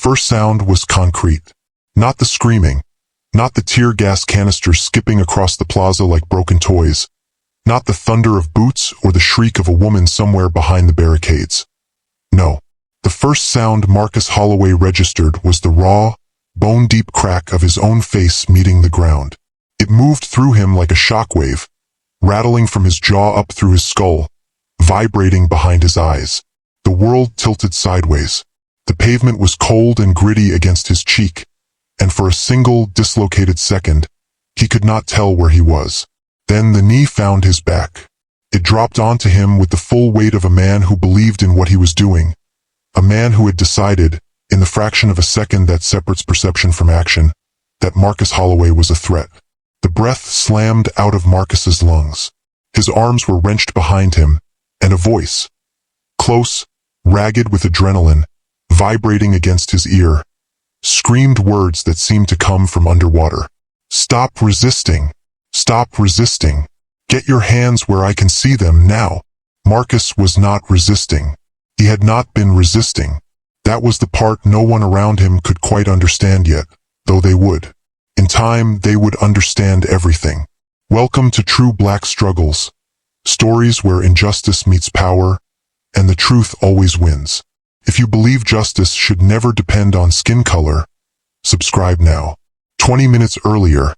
first sound was concrete. Not the screaming. Not the tear gas canisters skipping across the plaza like broken toys. Not the thunder of boots or the shriek of a woman somewhere behind the barricades. No. The first sound Marcus Holloway registered was the raw, bone-deep crack of his own face meeting the ground. It moved through him like a shockwave, rattling from his jaw up through his skull, vibrating behind his eyes. The world tilted sideways. The pavement was cold and gritty against his cheek, and for a single, dislocated second, he could not tell where he was. Then the knee found his back. It dropped onto him with the full weight of a man who believed in what he was doing, a man who had decided, in the fraction of a second that separates perception from action, that Marcus Holloway was a threat. The breath slammed out of Marcus's lungs. His arms were wrenched behind him, and a voice, close, ragged with adrenaline, vibrating against his ear, screamed words that seemed to come from underwater. "Stop resisting! Stop resisting! Get your hands where I can see them now!" Marcus was not resisting. He had not been resisting. That was the part no one around him could quite understand yet, though they would. In time, they would understand everything. Welcome to True Black Struggles, stories where injustice meets power, and the truth always wins. If you believe justice should never depend on skin color, subscribe now. 20 minutes earlier,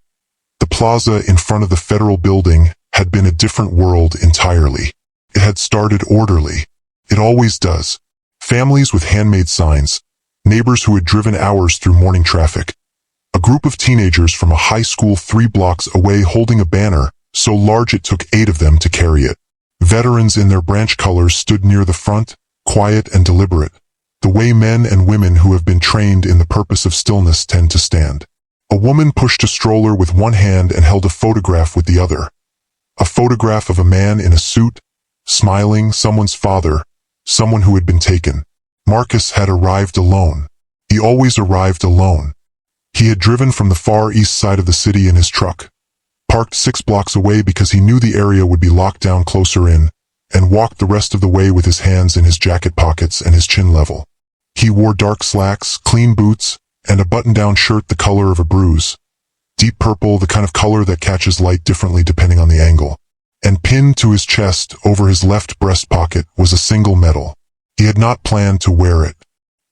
the plaza in front of the federal building had been a different world entirely. It had started orderly. It always does. Families with handmade signs, neighbors who had driven hours through morning traffic, a group of teenagers from a high school 3 blocks away holding a banner so large it took 8 of them to carry it. Veterans in their branch colors stood near the front, quiet and deliberate, the way men and women who have been trained in the purpose of stillness tend to stand. A woman pushed a stroller with one hand and held a photograph with the other. A photograph of a man in a suit, smiling, someone's father, someone who had been taken. Marcus had arrived alone. He always arrived alone. He had driven from the far east side of the city in his truck, parked 6 blocks away because he knew the area would be locked down closer in, and walked the rest of the way with his hands in his jacket pockets and his chin level. He wore dark slacks, clean boots, and a button-down shirt the color of a bruise. Deep purple, the kind of color that catches light differently depending on the angle. And pinned to his chest over his left breast pocket was a single medal. He had not planned to wear it.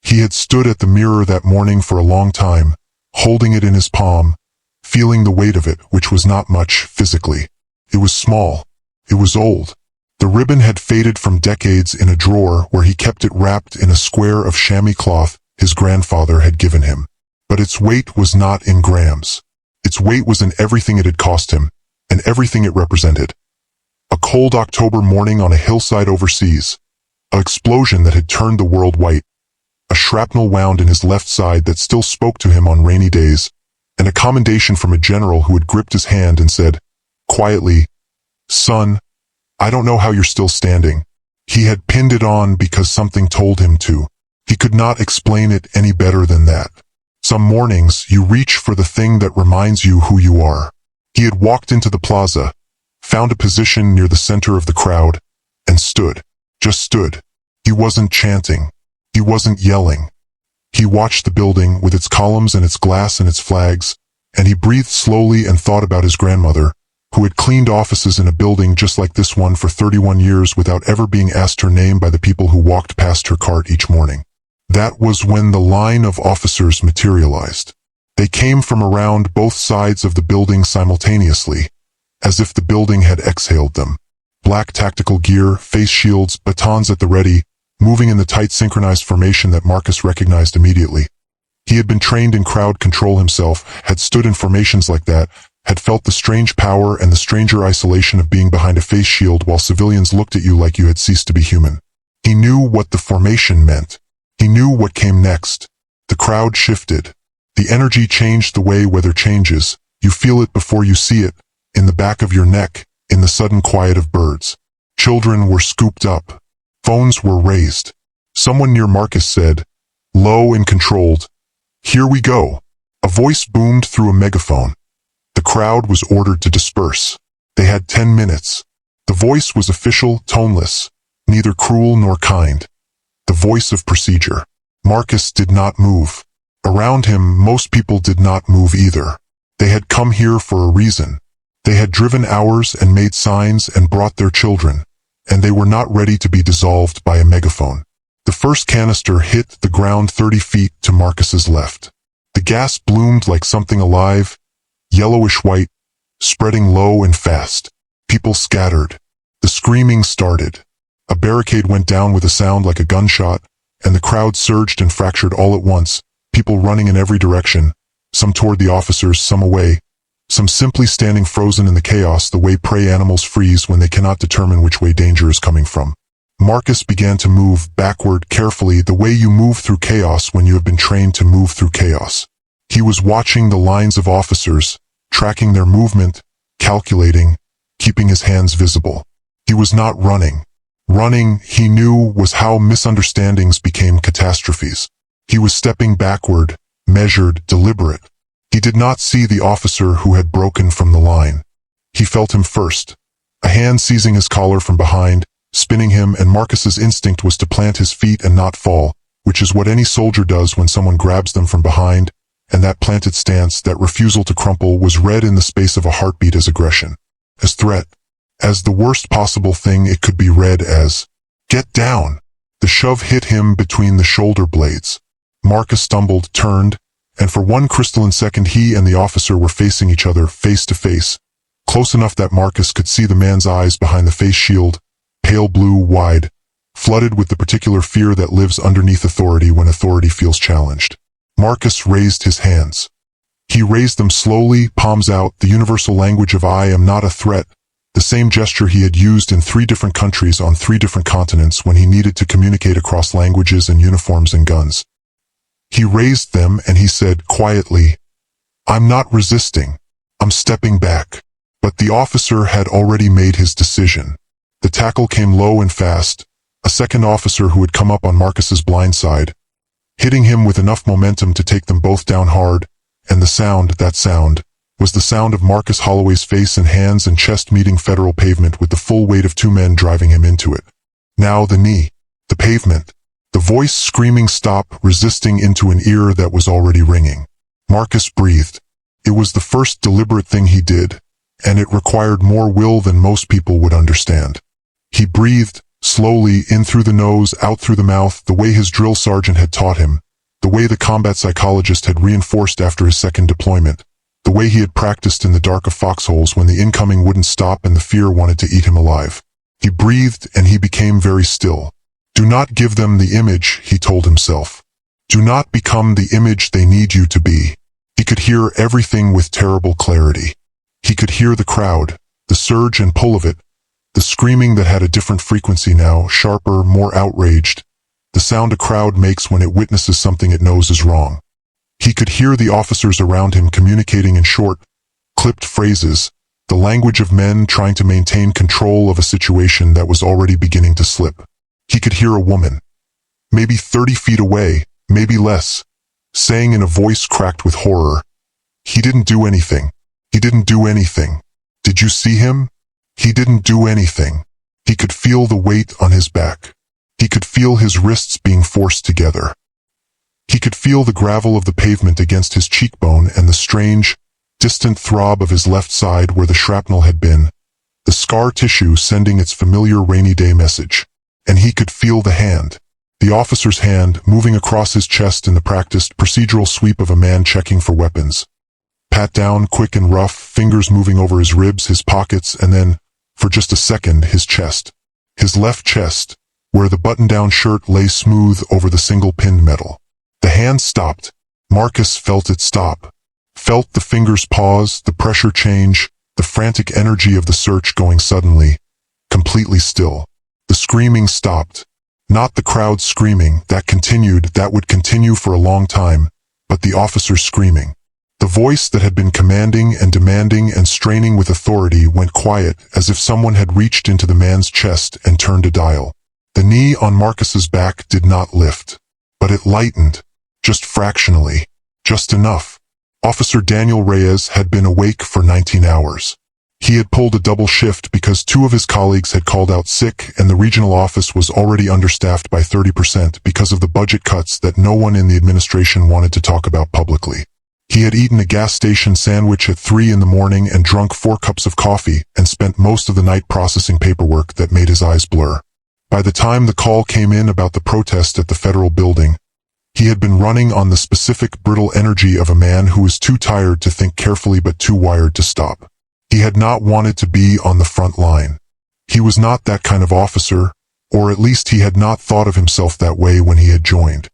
He had stood at the mirror that morning for a long time, holding it in his palm, feeling the weight of it, which was not much physically. It was small. It was old. The ribbon had faded from decades in a drawer where he kept it wrapped in a square of chamois cloth his grandfather had given him. But its weight was not in grams. Its weight was in everything it had cost him, and everything it represented. A cold October morning on a hillside overseas. An explosion that had turned the world white. A shrapnel wound in his left side that still spoke to him on rainy days, and a commendation from a general who had gripped his hand and said, quietly, "Son, I don't know how you're still standing." He had pinned it on because something told him to. He could not explain it any better than that. Some mornings you reach for the thing that reminds you who you are. He had walked into the plaza, found a position near the center of the crowd, and stood. Just stood. He wasn't chanting. He wasn't yelling. He watched the building with its columns and its glass and its flags, and he breathed slowly and thought about his grandmother, who had cleaned offices in a building just like this one for 31 years without ever being asked her name by the people who walked past her cart each morning. That was when the line of officers materialized. They came from around both sides of the building simultaneously, as if the building had exhaled them. Black tactical gear, face shields, batons at the ready, moving in the tight synchronized formation that Marcus recognized immediately. He had been trained in crowd control himself, had stood in formations like that, had felt the strange power and the stranger isolation of being behind a face shield while civilians looked at you like you had ceased to be human. He knew what the formation meant. He knew what came next. The crowd shifted. The energy changed the way weather changes. You feel it before you see it, in the back of your neck, in the sudden quiet of birds. Children were scooped up. Phones were raised. Someone near Marcus said, low and controlled, "Here we go." A voice boomed through a megaphone. The crowd was ordered to disperse. They had 10 minutes. The voice was official, toneless, neither cruel nor kind. The voice of procedure. Marcus did not move. Around him, most people did not move either. They had come here for a reason. They had driven hours and made signs and brought their children, and they were not ready to be dissolved by a megaphone. The first canister hit the ground 30 feet to Marcus's left. The gas bloomed like something alive, yellowish white, spreading low and fast. People scattered. The screaming started. A barricade went down with a sound like a gunshot, and the crowd surged and fractured all at once, people running in every direction, some toward the officers, some away, some simply standing frozen in the chaos the way prey animals freeze when they cannot determine which way danger is coming from. Marcus began to move backward carefully, the way you move through chaos when you have been trained to move through chaos. He was watching the lines of officers, tracking their movement, calculating, keeping his hands visible. He was not running. Running, he knew, was how misunderstandings became catastrophes. He was stepping backward, measured, deliberate. He did not see the officer who had broken from the line. He felt him first. A hand seizing his collar from behind, spinning him, and Marcus's instinct was to plant his feet and not fall, which is what any soldier does when someone grabs them from behind, and that planted stance, that refusal to crumple, was read in the space of a heartbeat as aggression, as threat, as the worst possible thing it could be read as, "Get down!" The shove hit him between the shoulder blades. Marcus stumbled, turned, and for one crystalline second he and the officer were facing each other face to face, close enough that Marcus could see the man's eyes behind the face shield, pale blue, wide, flooded with the particular fear that lives underneath authority when authority feels challenged. Marcus raised his hands. He raised them slowly, palms out, the universal language of "I am not a threat," the same gesture he had used in 3 different countries on 3 different continents when he needed to communicate across languages and uniforms and guns. He raised them and he said quietly, "I'm not resisting. I'm stepping back." But the officer had already made his decision. The tackle came low and fast, a second officer who had come up on Marcus's blind side, hitting him with enough momentum to take them both down hard, and the sound, that sound, was the sound of Marcus Holloway's face and hands and chest meeting federal pavement with the full weight of 2 men driving him into it. Now the knee, the pavement, the voice screaming stop, resisting into an ear that was already ringing. Marcus breathed. It was the first deliberate thing he did, and it required more will than most people would understand. He breathed, slowly, in through the nose, out through the mouth, the way his drill sergeant had taught him, the way the combat psychologist had reinforced after his second deployment, the way he had practiced in the dark of foxholes when the incoming wouldn't stop and the fear wanted to eat him alive. He breathed and he became very still. Do not give them the image, he told himself. Do not become the image they need you to be. He could hear everything with terrible clarity. He could hear the crowd, the surge and pull of it, the screaming that had a different frequency now, sharper, more outraged, the sound a crowd makes when it witnesses something it knows is wrong. He could hear the officers around him communicating in short, clipped phrases, the language of men trying to maintain control of a situation that was already beginning to slip. He could hear a woman, maybe 30 feet away, maybe less, saying in a voice cracked with horror, "He didn't do anything. He didn't do anything. Did you see him? He didn't do anything." He could feel the weight on his back. He could feel his wrists being forced together. He could feel the gravel of the pavement against his cheekbone and the strange, distant throb of his left side where the shrapnel had been, the scar tissue sending its familiar rainy day message. And he could feel the hand, the officer's hand, moving across his chest in the practiced, procedural sweep of a man checking for weapons. Pat down, quick and rough, fingers moving over his ribs, his pockets, and then, for just a second, his chest. His left chest, where the button-down shirt lay smooth over the single-pinned metal. The hand stopped. Marcus felt it stop. Felt the fingers pause, the pressure change, the frantic energy of the search going suddenly, completely still. The screaming stopped. Not the crowd screaming, that continued, that would continue for a long time, but the officers screaming. The voice that had been commanding and demanding and straining with authority went quiet, as if someone had reached into the man's chest and turned a dial. The knee on Marcus's back did not lift, but it lightened, just fractionally, just enough. Officer Daniel Reyes had been awake for 19 hours. He had pulled a double shift because two of his colleagues had called out sick and the regional office was already understaffed by 30% because of the budget cuts that no one in the administration wanted to talk about publicly. He had eaten a gas station sandwich at 3 in the morning and drunk 4 cups of coffee and spent most of the night processing paperwork that made his eyes blur. By the time the call came in about the protest at the federal building, he had been running on the specific brittle energy of a man who was too tired to think carefully but too wired to stop. He had not wanted to be on the front line. He was not that kind of officer, or at least he had not thought of himself that way when he had joined.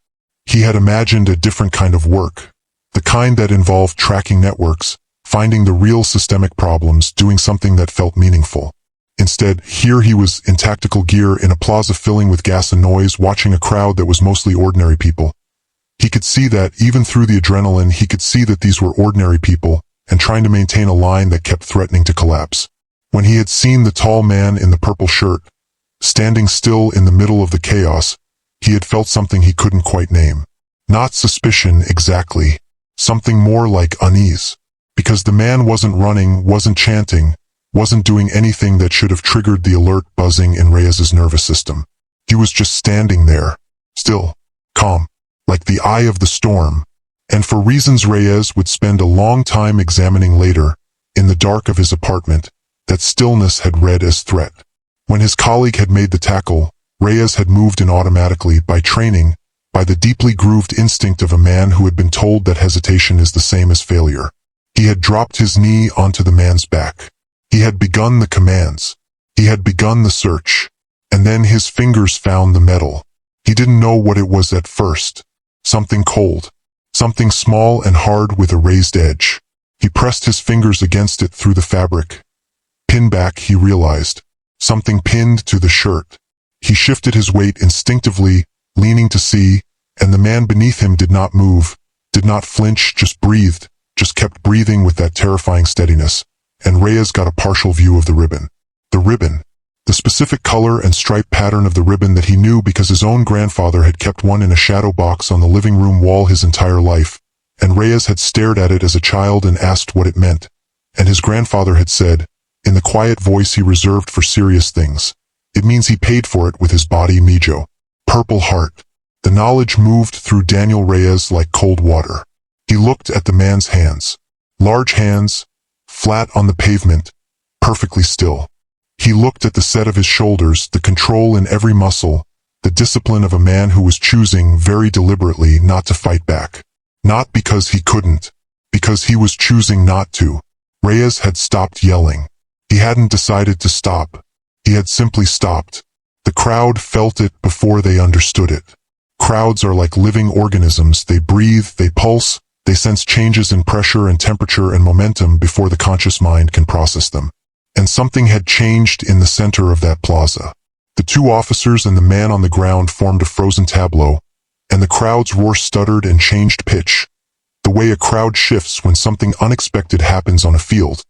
He had imagined a different kind of work, the kind that involved tracking networks, finding the real systemic problems, doing something that felt meaningful. Instead, here he was in tactical gear in a plaza filling with gas and noise, watching a crowd that was mostly ordinary people. He could see that, even through the adrenaline, he could see that these were ordinary people, and trying to maintain a line that kept threatening to collapse. When he had seen the tall man in the purple shirt, standing still in the middle of the chaos, he had felt something he couldn't quite name. Not suspicion exactly, something more like unease. Because the man wasn't running, wasn't chanting, wasn't doing anything that should have triggered the alert buzzing in Reyes's nervous system. He was just standing there, still, calm, like the eye of the storm. And for reasons Reyes would spend a long time examining later, in the dark of his apartment, that stillness had read as threat. When his colleague had made the tackle, Reyes had moved in automatically, by training, by the deeply grooved instinct of a man who had been told that hesitation is the same as failure. He had dropped his knee onto the man's back. He had begun the commands. He had begun the search. And then his fingers found the metal. He didn't know what it was at first. Something cold. Something small and hard with a raised edge. He pressed his fingers against it through the fabric. Pin back, he realized. Something pinned to the shirt. He shifted his weight instinctively, leaning to see, and the man beneath him did not move, did not flinch, just breathed, just kept breathing with that terrifying steadiness, and Reyes got a partial view of the ribbon. The ribbon. The specific color and stripe pattern of the ribbon that he knew because his own grandfather had kept one in a shadow box on the living room wall his entire life, and Reyes had stared at it as a child and asked what it meant, and his grandfather had said, in the quiet voice he reserved for serious things, "It means he paid for it with his body, Mijo." Purple heart. The knowledge moved through Daniel Reyes like cold water. He looked at the man's hands. Large hands, flat on the pavement, perfectly still. He looked at the set of his shoulders, the control in every muscle, the discipline of a man who was choosing very deliberately not to fight back. Not because he couldn't, because he was choosing not to. Reyes had stopped yelling. He hadn't decided to stop. He had simply stopped. The crowd felt it before they understood it. Crowds are like living organisms. They breathe, they pulse, they sense changes in pressure and temperature and momentum before the conscious mind can process them. And something had changed in the center of that plaza. The two officers and the man on the ground formed a frozen tableau, and the crowd's roar stuttered and changed pitch. The way a crowd shifts when something unexpected happens on a field,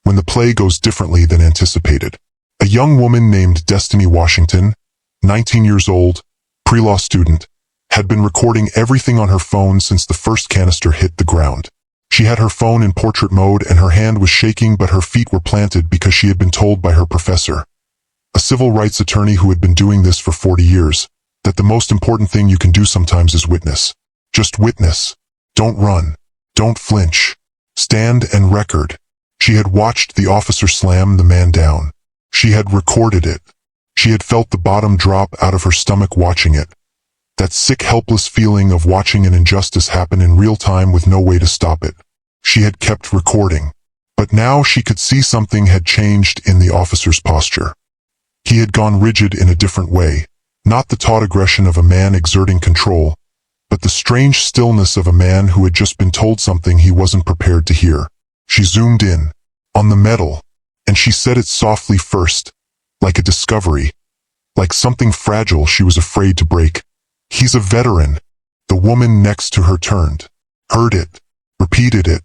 when the play goes differently than anticipated. A young woman named Destiny Washington, 19 years old, pre-law student, had been recording everything on her phone since the first canister hit the ground. She had her phone in portrait mode and her hand was shaking, but her feet were planted because she had been told by her professor, a civil rights attorney who had been doing this for 40 years, that the most important thing you can do sometimes is witness. Just witness. Don't run. Don't flinch. Stand and record. She had watched the officer slam the man down. She had recorded it. She had felt the bottom drop out of her stomach watching it. That sick, helpless feeling of watching an injustice happen in real time with no way to stop it. She had kept recording. But now she could see something had changed in the officer's posture. He had gone rigid in a different way, not the taut aggression of a man exerting control, but the strange stillness of a man who had just been told something he wasn't prepared to hear. She zoomed in, on the metal, and she said it softly first, like a discovery, like something fragile she was afraid to break. "He's a veteran." The woman next to her turned, heard it, repeated it,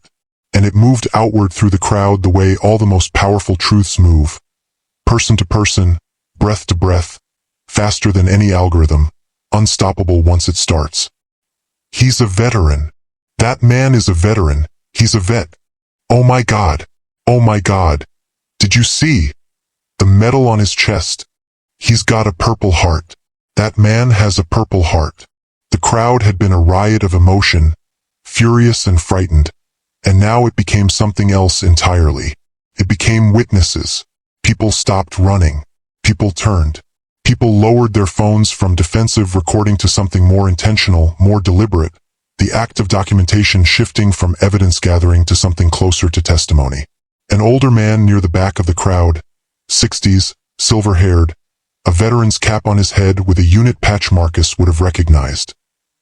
and it moved outward through the crowd the way all the most powerful truths move. Person to person, breath to breath, faster than any algorithm, unstoppable once it starts. "He's a veteran. That man is a veteran. He's a vet. Oh my God. Oh my God." Did you see? The medal on his chest. He's got a Purple Heart. That man has a Purple Heart. The crowd had been a riot of emotion, furious and frightened, and now it became something else entirely. It became witnesses. People stopped running. People turned. People lowered their phones from defensive recording to something more intentional, more deliberate, the act of documentation shifting from evidence gathering to something closer to testimony. An older man near the back of the crowd, 60s, silver-haired, a veteran's cap on his head with a unit patch Marcus would have recognized,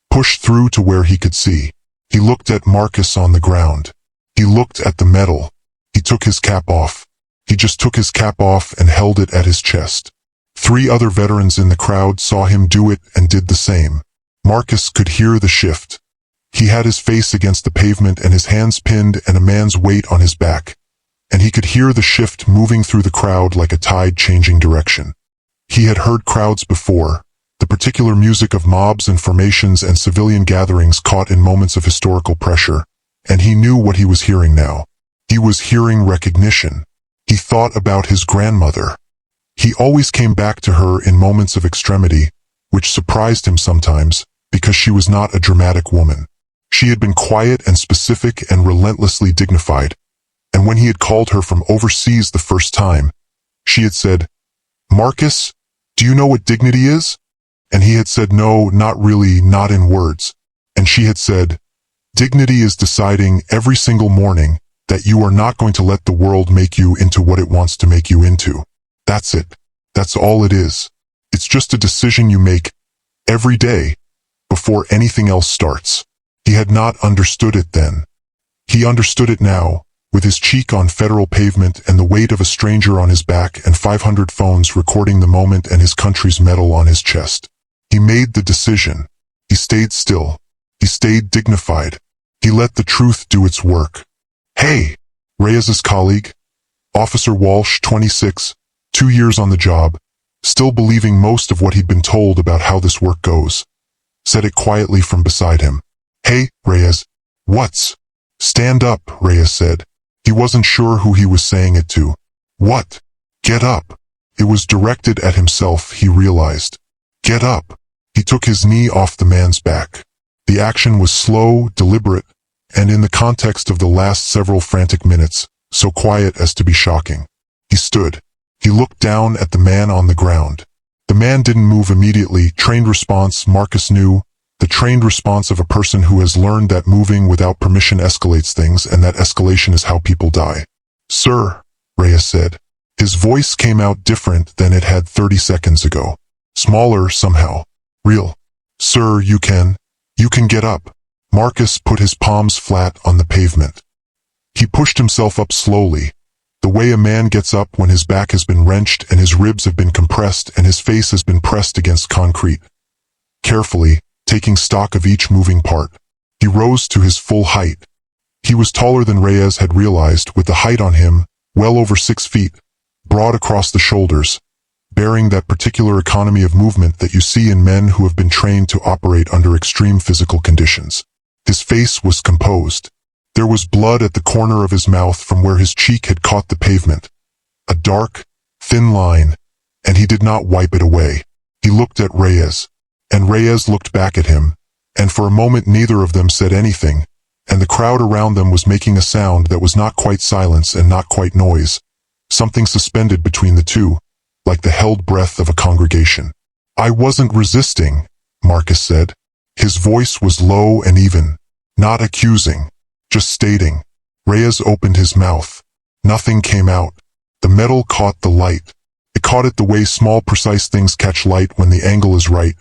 pushed through to where he could see. He looked at Marcus on the ground. He looked at the medal. He took his cap off. He just took his cap off and held it at his chest. 3 other veterans in the crowd saw him do it and did the same. Marcus could hear the shift. He had his face against the pavement and his hands pinned and a man's weight on his back. And he could hear the shift moving through the crowd like a tide changing direction. He had heard crowds before, the particular music of mobs and formations and civilian gatherings caught in moments of historical pressure, and he knew what he was hearing now. He was hearing recognition. He thought about his grandmother. He always came back to her in moments of extremity, which surprised him sometimes, because she was not a dramatic woman. She had been quiet and specific and relentlessly dignified, and when he had called her from overseas the first time, she had said, "Marcus, do you know what dignity is?" And he had said, "No, not really, not in words." And she had said, "Dignity is deciding every single morning that you are not going to let the world make you into what it wants to make you into. That's it. That's all it is. It's just a decision you make every day before anything else starts." He had not understood it then. He understood it now, with his cheek on federal pavement and the weight of a stranger on his back and 500 phones recording the moment and his country's medal on his chest. He made the decision. He stayed still. He stayed dignified. He let the truth do its work. "Hey," Reyes's colleague, Officer Walsh, 26, 2 years on the job, still believing most of what he'd been told about how this work goes, said it quietly from beside him. "Hey, Reyes, what's?" "Stand up," Reyes said. He wasn't sure who he was saying it to. "What?" "Get up." It was directed at himself, he realized. "Get up." He took his knee off the man's back. The action was slow, deliberate, and in the context of the last several frantic minutes, so quiet as to be shocking. He stood. He looked down at the man on the ground. The man didn't move immediately. Trained response, Marcus knew. The trained response of a person who has learned that moving without permission escalates things and that escalation is how people die. "Sir," Reyes said. His voice came out different than it had 30 seconds ago. Smaller somehow. Real. "Sir, you can get up." Marcus put his palms flat on the pavement. He pushed himself up slowly, the way a man gets up when his back has been wrenched and his ribs have been compressed and his face has been pressed against concrete. Carefully, taking stock of each moving part, he rose to his full height. He was taller than Reyes had realized, with the height on him, well over 6 feet, broad across the shoulders, bearing that particular economy of movement that you see in men who have been trained to operate under extreme physical conditions. His face was composed. There was blood at the corner of his mouth from where his cheek had caught the pavement. A dark, thin line, and he did not wipe it away. He looked at Reyes, and Reyes looked back at him, and for a moment neither of them said anything, and the crowd around them was making a sound that was not quite silence and not quite noise, something suspended between the two, like the held breath of a congregation. "I wasn't resisting," Marcus said. His voice was low and even, not accusing, just stating. Reyes opened his mouth. Nothing came out. The metal caught the light. It caught it the way small precise things catch light when the angle is right.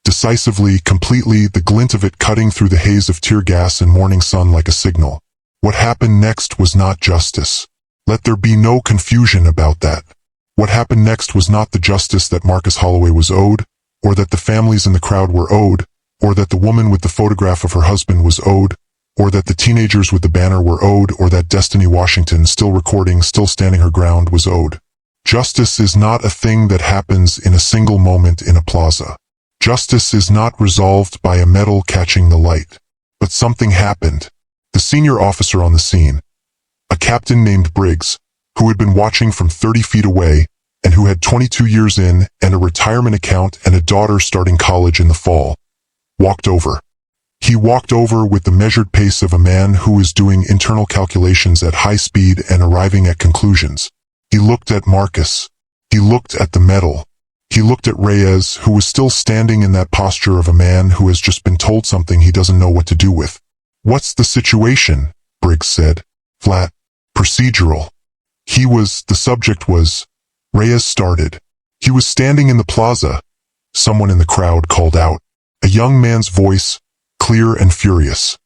Decisively, completely, the glint of it cutting through the haze of tear gas and morning sun like a signal. What happened next was not justice. Let there be no confusion about that. What happened next was not the justice that Marcus Holloway was owed, or that the families in the crowd were owed, or that the woman with the photograph of her husband was owed, or that the teenagers with the banner were owed, or that Destiny Washington, still recording, still standing her ground, was owed. Justice is not a thing that happens in a single moment in a plaza. Justice is not resolved by a medal catching the light. But something happened. The senior officer on the scene, a captain named Briggs, who had been watching from 30 feet away, and who had 22 years in and a retirement account and a daughter starting college in the fall, walked over. He walked over with the measured pace of a man who is doing internal calculations at high speed and arriving at conclusions. He looked at Marcus. He looked at the metal. He looked at Reyes, who was still standing in that posture of a man who has just been told something he doesn't know what to do with. "What's the situation?" Briggs said. Flat. Procedural. The subject was. Reyes started. He was standing in the plaza. Someone in the crowd called out. A young man's voice, clear and furious.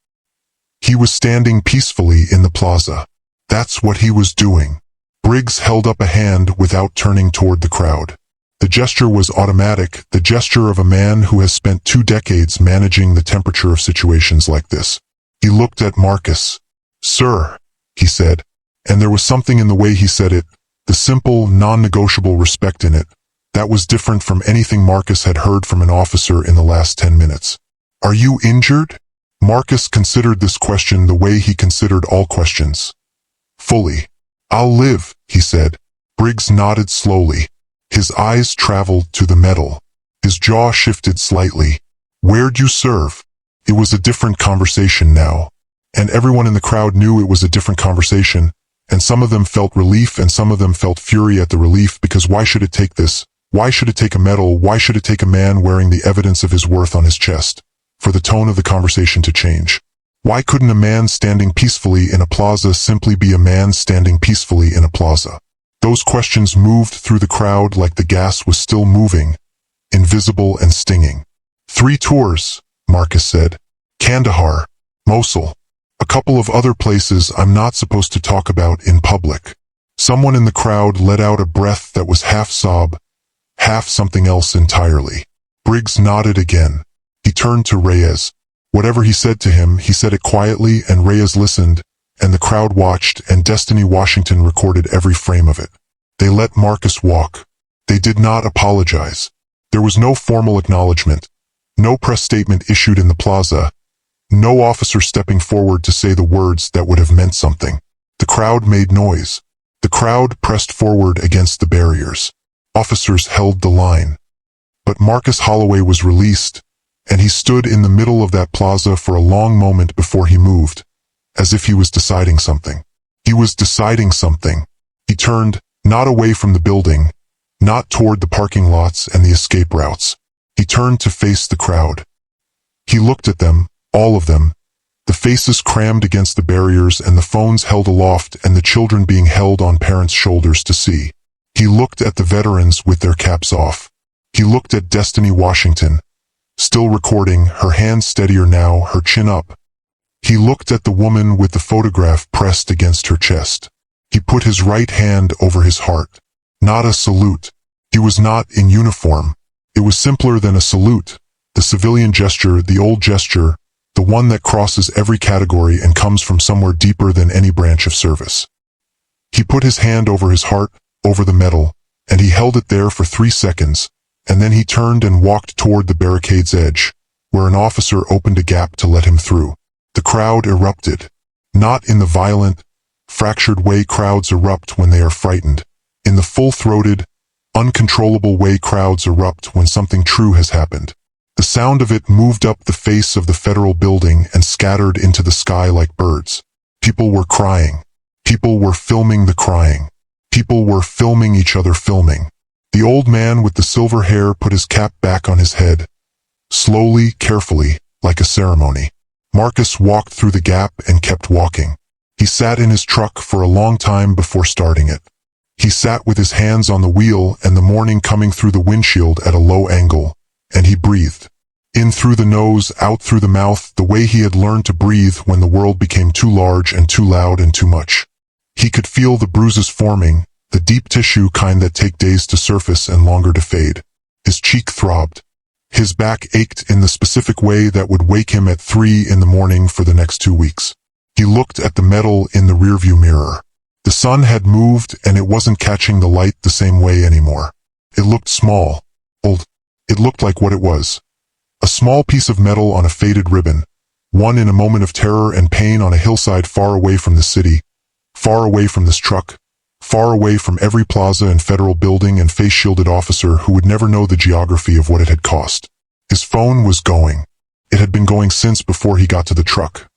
He was standing peacefully in the plaza. That's what he was doing. Briggs held up a hand without turning toward the crowd. The gesture was automatic, the gesture of a man who has spent 2 decades managing the temperature of situations like this. He looked at Marcus. "Sir," he said, and there was something in the way he said it, the simple, non-negotiable respect in it, that was different from anything Marcus had heard from an officer in the last 10 minutes. "Are you injured?" Marcus considered this question the way he considered all questions. Fully. "I'll live," he said. Briggs nodded slowly. His eyes traveled to the metal. His jaw shifted slightly. "Where'd you serve?" It was a different conversation now. And everyone in the crowd knew it was a different conversation, and some of them felt relief and some of them felt fury at the relief, because why should it take this? Why should it take a medal? Why should it take a man wearing the evidence of his worth on his chest for the tone of the conversation to change? Why couldn't a man standing peacefully in a plaza simply be a man standing peacefully in a plaza? Those questions moved through the crowd like the gas was still moving, invisible and stinging. 3 tours, Marcus said. Kandahar, Mosul, a couple of other places I'm not supposed to talk about in public. Someone in the crowd let out a breath that was half sob, half something else entirely. Briggs nodded again. He turned to Reyes. Whatever he said to him, he said it quietly, and Reyes listened, and the crowd watched, and Destiny Washington recorded every frame of it. They let Marcus walk. They did not apologize. There was no formal acknowledgement, no press statement issued in the plaza, no officer stepping forward to say the words that would have meant something. The crowd made noise. The crowd pressed forward against the barriers. Officers held the line. But Marcus Holloway was released, and he stood in the middle of that plaza for a long moment before he moved, as if he was deciding something. He was deciding something. He turned, not away from the building, not toward the parking lots and the escape routes. He turned to face the crowd. He looked at them, all of them, the faces crammed against the barriers and the phones held aloft and the children being held on parents' shoulders to see. He looked at the veterans with their caps off. He looked at Destiny Washington, still recording, her hands steadier now, her chin up. He looked at the woman with the photograph pressed against her chest. He put his right hand over his heart. Not a salute. He was not in uniform. It was simpler than a salute. The civilian gesture, the old gesture, the one that crosses every category and comes from somewhere deeper than any branch of service. He put his hand over his heart, over the metal, and he held it there for 3 seconds, and then he turned and walked toward the barricade's edge, where an officer opened a gap to let him through. The crowd erupted. Not in the violent, fractured way crowds erupt when they are frightened. In the full-throated, uncontrollable way crowds erupt when something true has happened. The sound of it moved up the face of the federal building and scattered into the sky like birds. People were crying. People were filming the crying. People were filming each other filming. The old man with the silver hair put his cap back on his head. Slowly, carefully, like a ceremony. Marcus walked through the gap and kept walking. He sat in his truck for a long time before starting it. He sat with his hands on the wheel and the morning coming through the windshield at a low angle, and he breathed. In through the nose, out through the mouth, the way he had learned to breathe when the world became too large and too loud and too much. He could feel the bruises forming, the deep tissue kind that take days to surface and longer to fade. His cheek throbbed. His back ached in the specific way that would wake him at 3 in the morning for the next 2 weeks. He looked at the metal in the rearview mirror. The sun had moved and it wasn't catching the light the same way anymore. It looked small, old. It looked like what it was. A small piece of metal on a faded ribbon, one in a moment of terror and pain on a hillside far away from the city, far away from this truck, far away from every plaza and federal building and face-shielded officer who would never know the geography of what it had cost. His phone was going. It had been going since before he got to the truck.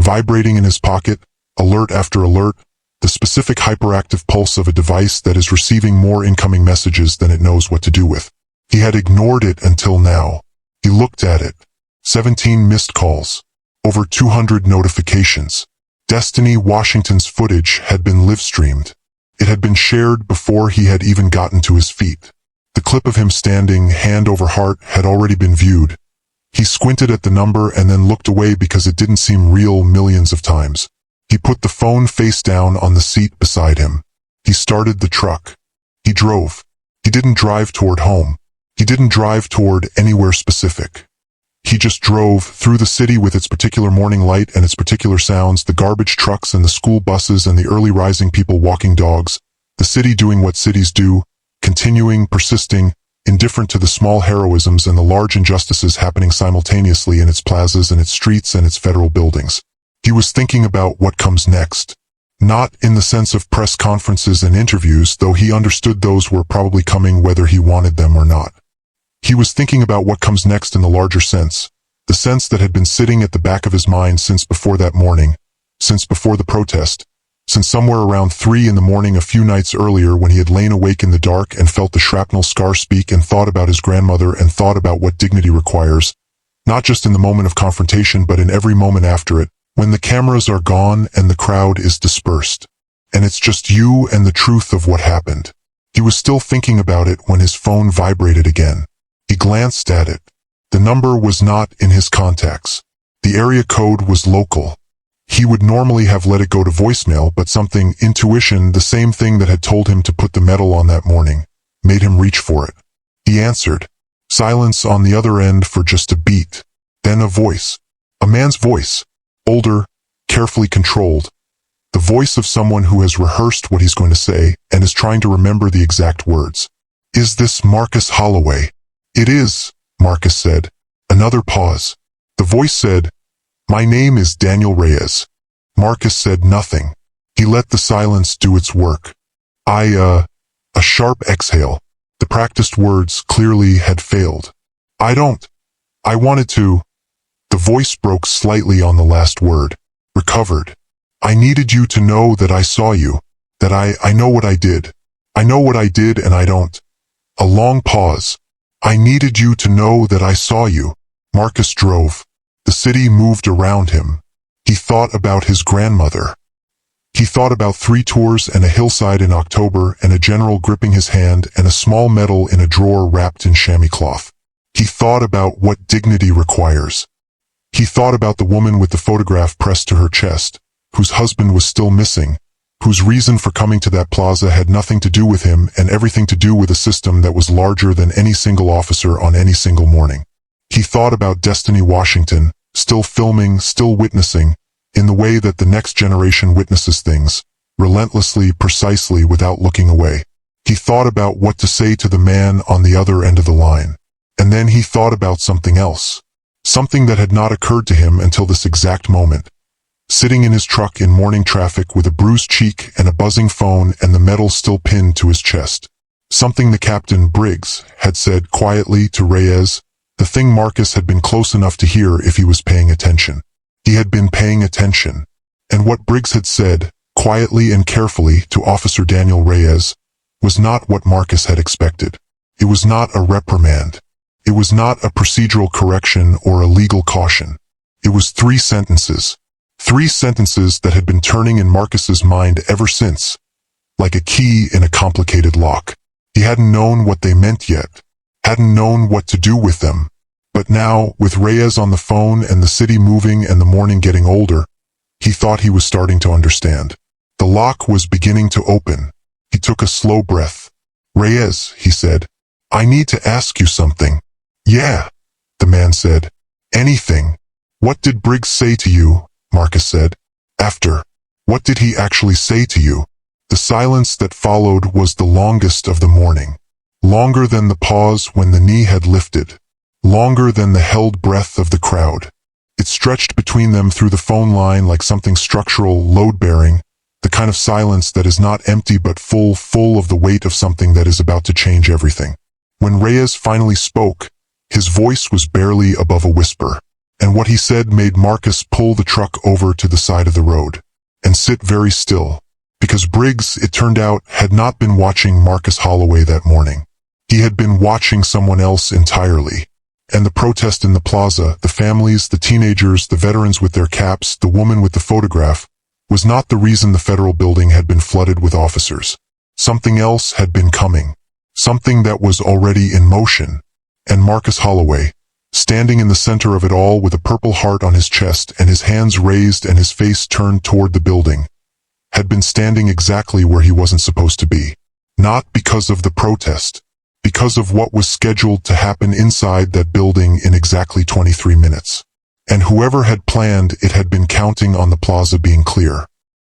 Vibrating in his pocket, alert after alert, the specific hyperactive pulse of a device that is receiving more incoming messages than it knows what to do with. He had ignored it until now. He looked at it. 17 missed calls. Over 200 notifications. Destiny Washington's footage had been live-streamed. It had been shared before he had even gotten to his feet. The clip of him standing, hand over heart, had already been viewed. He squinted at the number and then looked away because it didn't seem real millions of times. He put the phone face down on the seat beside him. He started the truck. He drove. He didn't drive toward home. He didn't drive toward anywhere specific. He just drove through the city with its particular morning light and its particular sounds, the garbage trucks and the school buses and the early rising people walking dogs, the city doing what cities do, continuing, persisting, indifferent to the small heroisms and the large injustices happening simultaneously in its plazas and its streets and its federal buildings. He was thinking about what comes next. Not in the sense of press conferences and interviews, though he understood those were probably coming whether he wanted them or not. He was thinking about what comes next in the larger sense, the sense that had been sitting at the back of his mind since before that morning, since before the protest, since somewhere around 3 in the morning a few nights earlier when he had lain awake in the dark and felt the shrapnel scar speak and thought about his grandmother and thought about what dignity requires, not just in the moment of confrontation but in every moment after it, when the cameras are gone and the crowd is dispersed, and it's just you and the truth of what happened. He was still thinking about it when his phone vibrated again. He glanced at it. The number was not in his contacts. The area code was local. He would normally have let it go to voicemail, but something, intuition, the same thing that had told him to put the medal on that morning, made him reach for it. He answered. Silence on the other end for just a beat. Then a voice. A man's voice. Older, carefully controlled. The voice of someone who has rehearsed what he's going to say and is trying to remember the exact words. Is this Marcus Holloway? It is, Marcus said. Another pause. The voice said, My name is Daniel Reyes. Marcus said nothing. He let the silence do its work. A sharp exhale. The practiced words clearly had failed. I wanted to. The voice broke slightly on the last word. Recovered. I needed you to know that I saw you. That I know what I did. I know what I did and I don't. A long pause. I needed you to know that I saw you. Marcus drove. The city moved around him. He thought about his grandmother. He thought about 3 tours and a hillside in October and a general gripping his hand and a small medal in a drawer wrapped in chamois cloth. He thought about what dignity requires. He thought about the woman with the photograph pressed to her chest, whose husband was still missing, whose reason for coming to that plaza had nothing to do with him and everything to do with a system that was larger than any single officer on any single morning. He thought about Destiny Washington, still filming, still witnessing, in the way that the next generation witnesses things, relentlessly, precisely, without looking away. He thought about what to say to the man on the other end of the line. And then he thought about something else. Something that had not occurred to him until this exact moment. Sitting in his truck in morning traffic with a bruised cheek and a buzzing phone and the medal still pinned to his chest. Something the captain, Briggs, had said quietly to Reyes, the thing Marcus had been close enough to hear if he was paying attention. He had been paying attention. And what Briggs had said, quietly and carefully, to Officer Daniel Reyes, was not what Marcus had expected. It was not a reprimand. It was not a procedural correction or a legal caution. It was 3 sentences. 3 sentences that had been turning in Marcus's mind ever since, like a key in a complicated lock. He hadn't known what they meant yet, hadn't known what to do with them. But now, with Reyes on the phone and the city moving and the morning getting older, he thought he was starting to understand. The lock was beginning to open. He took a slow breath. Reyes, he said, I need to ask you something. Yeah, the man said. Anything. What did Briggs say to you? Marcus said. After. What did he actually say to you? The silence that followed was the longest of the morning. Longer than the pause when the knee had lifted. Longer than the held breath of the crowd. It stretched between them through the phone line like something structural, load-bearing, The kind of silence that is not empty but full of the weight of something that is about to change everything. When Reyes finally spoke, his voice was barely above a whisper, and what he said made Marcus pull the truck over to the side of the road and sit very still, because Briggs, it turned out, had not been watching Marcus Holloway that morning. He had been watching someone else entirely. And the protest in the plaza, the families, the teenagers, the veterans with their caps, the woman with the photograph, was not the reason the federal building had been flooded with officers. Something else had been coming. Something that was already in motion. And Marcus Holloway, standing in the center of it all with a purple heart on his chest and his hands raised and his face turned toward the building, had been standing exactly where he wasn't supposed to be. Not because of the protest, because of what was scheduled to happen inside that building in exactly 23 minutes. And whoever had planned it had been counting on the plaza being clear.